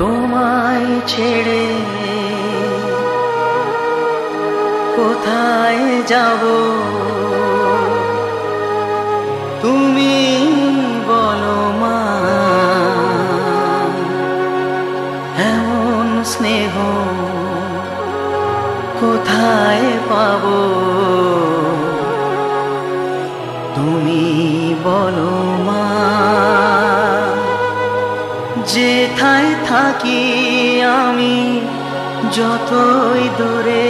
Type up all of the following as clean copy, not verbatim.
তোমায় ছেড়ে কোথায় যাব তুমি বলো মা, এমন স্নেহ কোথায় পাবো তুমি বলো মা। যেথায় থাকি আমি যতই দূরে,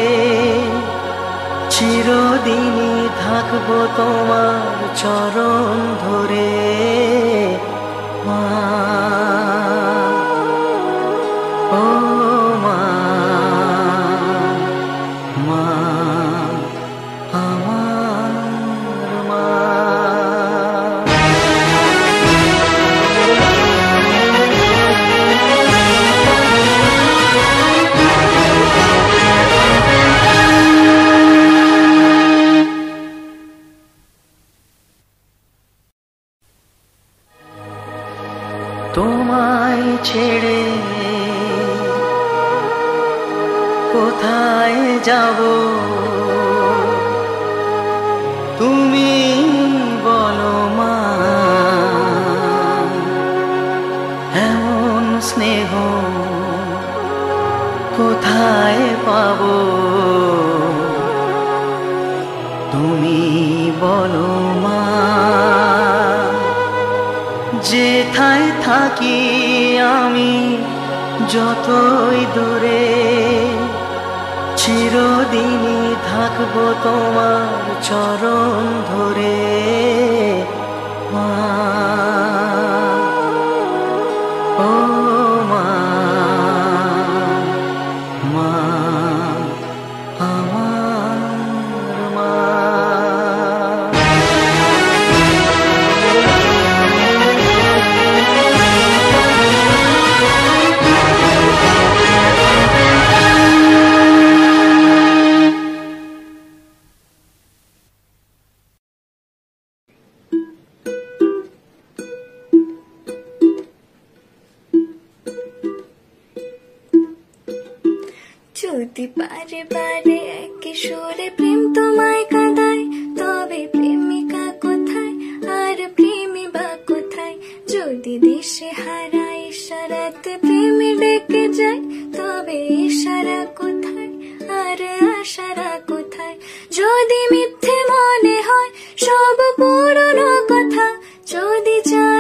চিরদিনই থাকবো তোমার চরণ ধরে মা। ও মা, মা আমার মা। তোমায় ছেড়ে কোথায় যাব তুমি বলো মা, এমন স্নেহ কোথায় পাবো তুমি বলো মা। যেথায় থাকি আমি যতই দূরে, চিরদিনই থাকবো তোমার চরণ ধরে মা। ও মা, মা আমার মা। যদি বারে বারে একই সুরে প্রেম তোমায় কাঁদায়, তবে প্রেমিকা কোথায় আর প্রেমী বা কোথায়? যদি দিশে হারা ইশারাতে প্রেমী ডেকে যায়, তবে ইশারা কোথায় আর আশারা কোথায়? যদি মিথ্যে মনে হয় সব পুরনো কথা, যদি চাই